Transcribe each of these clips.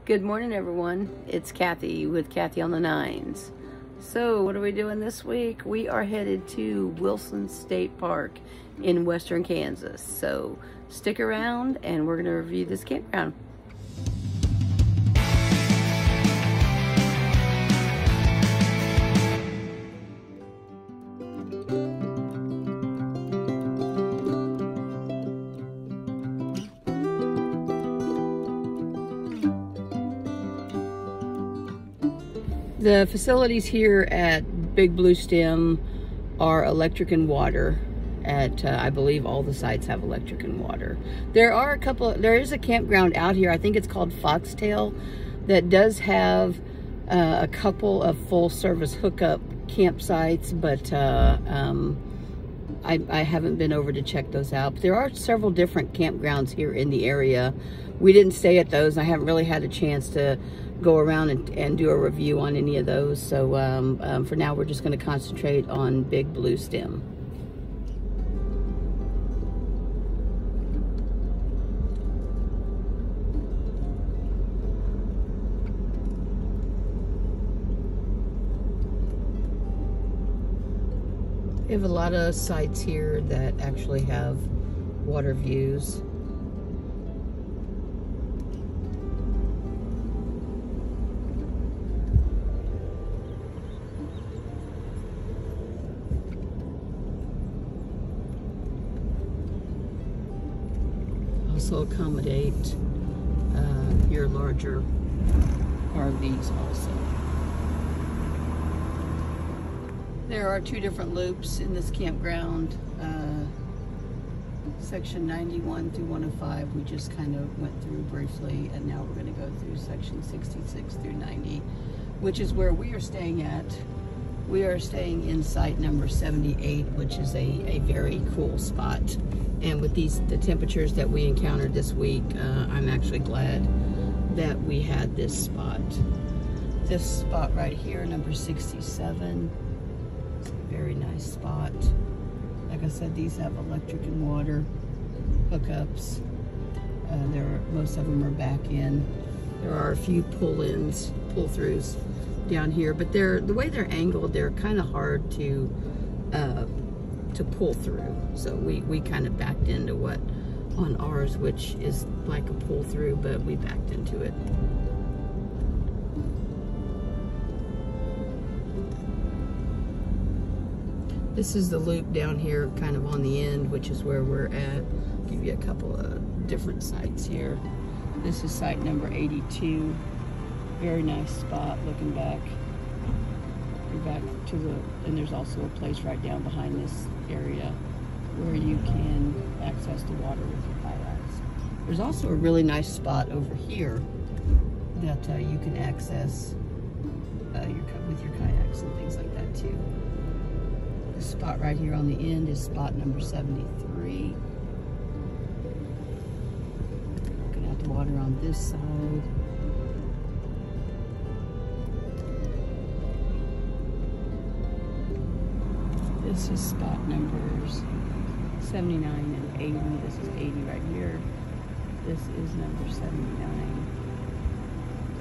Good morning, everyone. It's Kathy with Kathy on the Nines. So what are we doing this week? We are headed to Wilson State Park in western Kansas. So stick around and we're going to review this campground. The facilities here at Big Bluestem are electric and water. At I believe all the sites have electric and water. There is a campground out here, I think it's called Foxtail, that does have a couple of full service hookup campsites, but I haven't been over to check those out. But there are several different campgrounds here in the area. We didn't stay at those. I haven't really had a chance to go around and do a review on any of those. So for now, we're just going to concentrate on Big Bluestem. We have a lot of sites here that actually have water views. Also accommodate your larger RVs also. There are two different loops in this campground. Section 91 through 105 we just kind of went through briefly, and now we're going to go through section 66 through 90, which is where we are staying at. We are staying in site number 78, which is a very cool spot. And with the temperatures that we encountered this week, I'm actually glad that we had this spot. This spot right here, number 67, it's a very nice spot. Like I said, these have electric and water hookups. Most of them are back in. There are a few pull-ins, pull-throughs down here, but the way they're angled, they're kind of hard to pull through. So we kind of backed into what on ours, which is like a pull through, but we backed into it. This is the loop down here kind of on the end, which is where we're at. I'll give you a couple of different sites here. This is site number 82. Very nice spot looking back. You're back to and there's also a place right down behind this area where you can access the water with your kayaks. There's also a really nice spot over here that you can access with your kayaks and things like that too. This spot right here on the end is spot number 73. Looking at the water on this side. This is spot numbers 79 and 80. This is 80 right here. This is number 79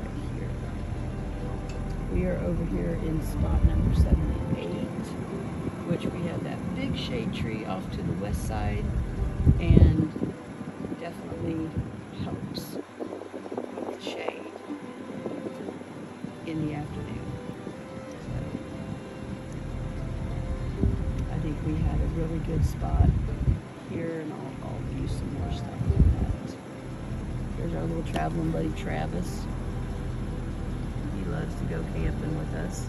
right here. We are over here in spot number 78, which we have that big shade tree off to the west side, and definitely helps with the shade in the afternoon. I think we had a really good spot here, and I'll view some more stuff on that. There's our little traveling buddy Travis. He loves to go camping with us.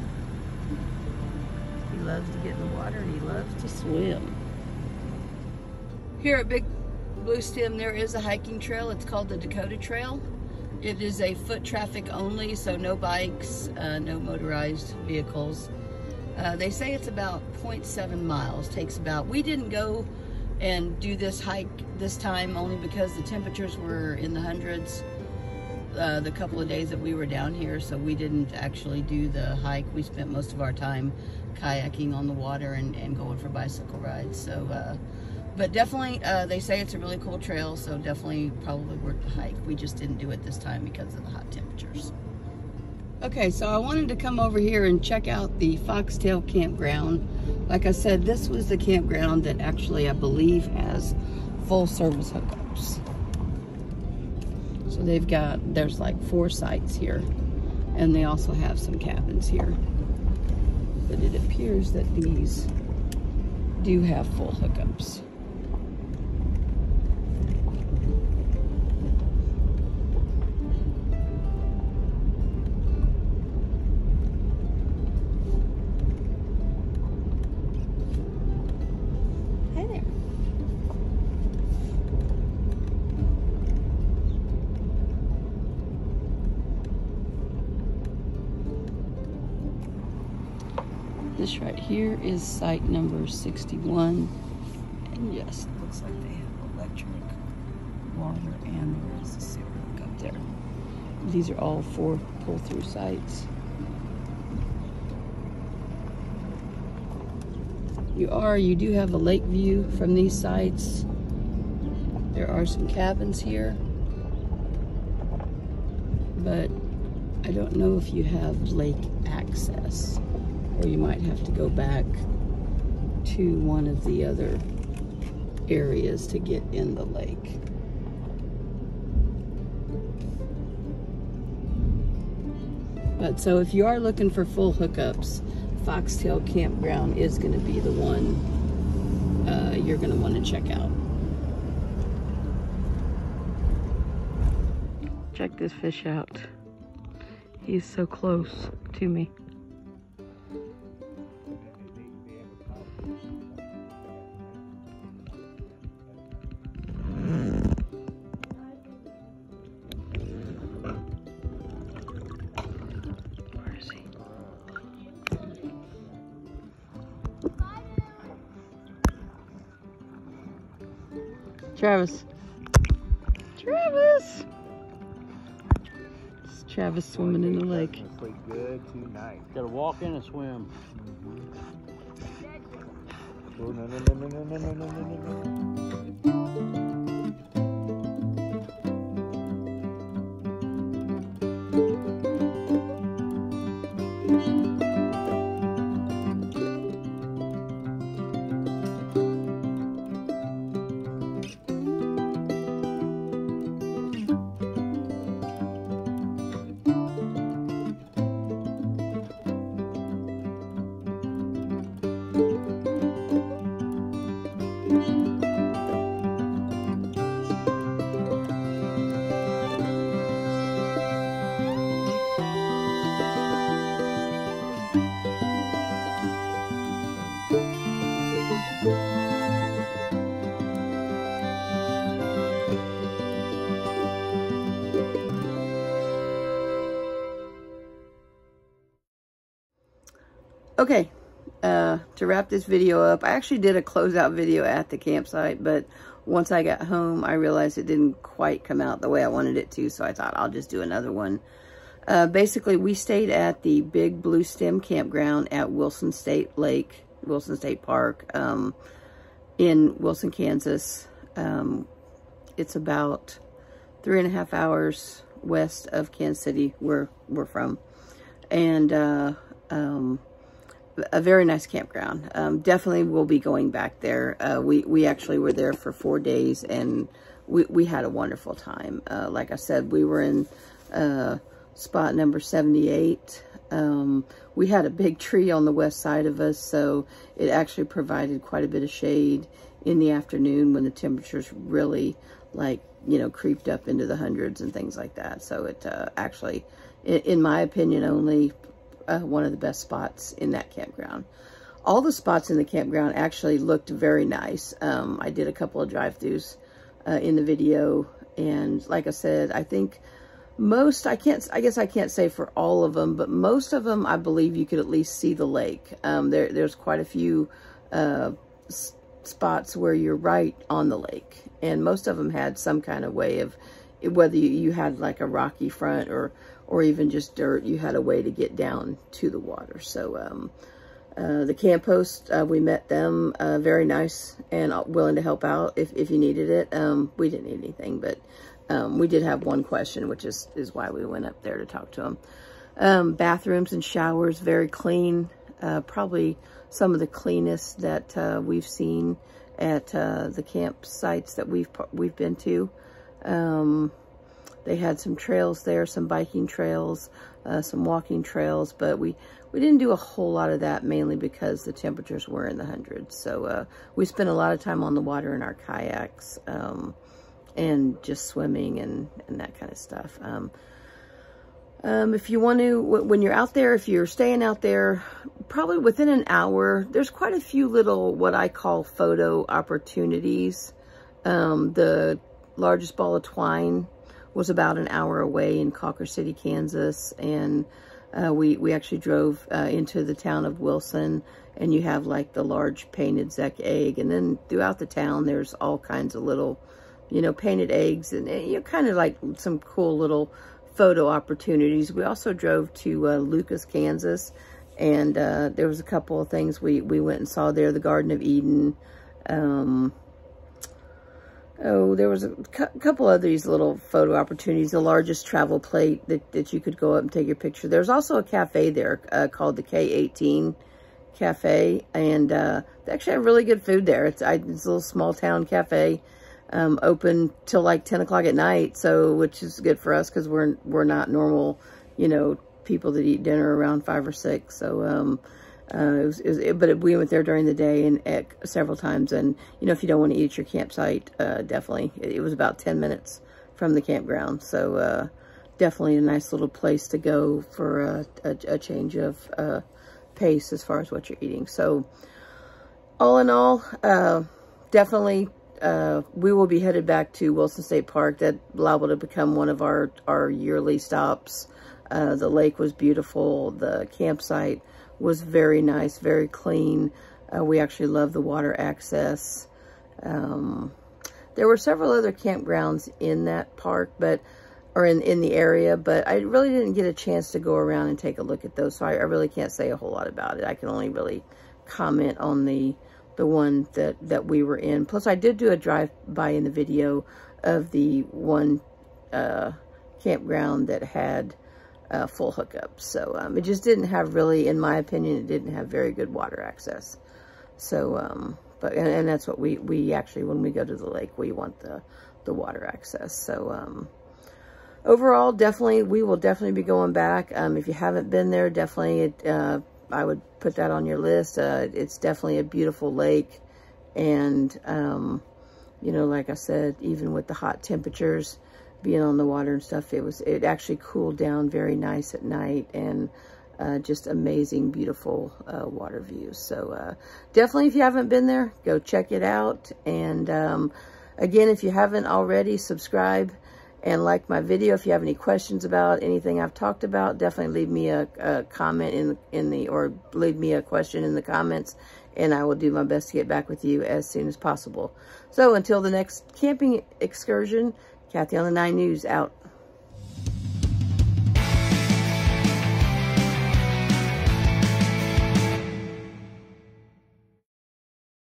He loves to get in the water, and he loves to swim. Here at Big Bluestem, there is a hiking trail. It's called the Dakota Trail. It is a foot traffic only, so no bikes, no motorized vehicles. They say it's about 0.7 miles. We didn't go and do this hike this time only because the temperatures were in the hundreds the couple of days that we were down here, so we didn't actually do the hike. We spent most of our time kayaking on the water and going for bicycle rides. So But definitely, they say it's a really cool trail, so definitely probably worth the hike. We just didn't do it this time because of the hot temperatures. Okay, so I wanted to come over here and check out the Foxtail Campground. Like I said, this was the campground that actually, I believe, has full service hookups. So there's like 4 sites here, and they also have some cabins here. But it appears that these do have full hookups. This right here is site number 61. And yes, it looks like they have electric, water, and there is a sewer up there. These are all 4 pull-through sites. You do have a lake view from these sites. There are some cabins here, but I don't know if you have lake access, or you might have to go back to one of the other areas to get in the lake. But so if you are looking for full hookups, Foxtail Campground is going to be the one you're going to want to check out. Check this fish out. He's so close to me. Travis. Travis! It's Travis swimming in the lake. Sleep good tonight. Gotta walk in and swim. Oh, no. Okay, to wrap this video up, I actually did a closeout video at the campsite, but once I got home, I realized it didn't quite come out the way I wanted it to, so I thought I'll just do another one. Basically, we stayed at the big Bluestem Campground at Wilson State Park, in Wilson, Kansas. It's about 3.5 hours west of Kansas City, where we're from. And a very nice campground. Definitely will be going back there. We actually were there for 4 days, and we had a wonderful time. Like I said, we were in spot number 78. We had a big tree on the west side of us, so it actually provided quite a bit of shade in the afternoon when the temperatures really, like, you know, creeped up into the hundreds and things like that. So it actually, in my opinion only, one of the best spots in that campground. All the spots in the campground actually looked very nice. I did a couple of drive-thrus in the video, and like I said, I think most, I guess I can't say for all of them, but most of them, I believe you could at least see the lake. There's quite a few spots where you're right on the lake, and most of them had some kind of way of, whether you had like a rocky front or even just dirt, you had a way to get down to the water. So The camp host, we met them, very nice and willing to help out if you needed it. We didn't need anything, but we did have one question, which is why we went up there to talk to them. Bathrooms and showers, very clean. Probably some of the cleanest that we've seen at the campsites that we've been to. They had some trails there, some biking trails, some walking trails, but we didn't do a whole lot of that, mainly because the temperatures were in the hundreds. So we spent a lot of time on the water in our kayaks and just swimming and that kind of stuff. If you want to, when you're out there, if you're staying out there, probably within an hour, there's quite a few little, what I call photo opportunities. The largest ball of twine was about an hour away in Cawker City, Kansas. And we actually drove into the town of Wilson, and you have like the large painted Zec egg. And then throughout the town, there's all kinds of little, you know, painted eggs, and you know, kind of like some cool little photo opportunities. We also drove to Lucas, Kansas, and there was a couple of things we went and saw there. The Garden of Eden. There was a couple of these little photo opportunities. The largest travel plate that you could go up and take your picture. There's also a cafe there called the K18 Cafe, and they actually have really good food there. It's a little small town cafe. Open till like 10 o'clock at night, so which is good for us because we're not normal, you know, people that eat dinner around 5 or 6. So but we went there during the day and several times, and you know, if you don't want to eat at your campsite, definitely it was about 10 minutes from the campground, so definitely a nice little place to go for a change of pace as far as what you're eating. So all in all, definitely we will be headed back to Wilson State Park. That liable to become one of our yearly stops. The lake was beautiful. The campsite was very nice, very clean. We actually love the water access. There were several other campgrounds in that park, or in the area, but I really didn't get a chance to go around and take a look at those, so I really can't say a whole lot about it. I can only really comment on the one that we were in. Plus, I did do a drive-by in the video of the one campground that had full hookups. So it just didn't have really, in my opinion, it didn't have very good water access. So, and that's what we actually, when we go to the lake, we want the water access. So, overall, definitely, we will definitely be going back. If you haven't been there, definitely, I would put that on your list. It's definitely a beautiful lake. And, you know, like I said, even with the hot temperatures, being on the water and stuff, it actually cooled down very nice at night, and just amazing, beautiful water views. So definitely, if you haven't been there, go check it out. And again, if you haven't already, subscribe and like my video. If you have any questions about anything I've talked about, definitely leave me a comment or leave me a question in the comments, and I will do my best to get back with you as soon as possible. So until the next camping excursion, Kathy on the 9 News out.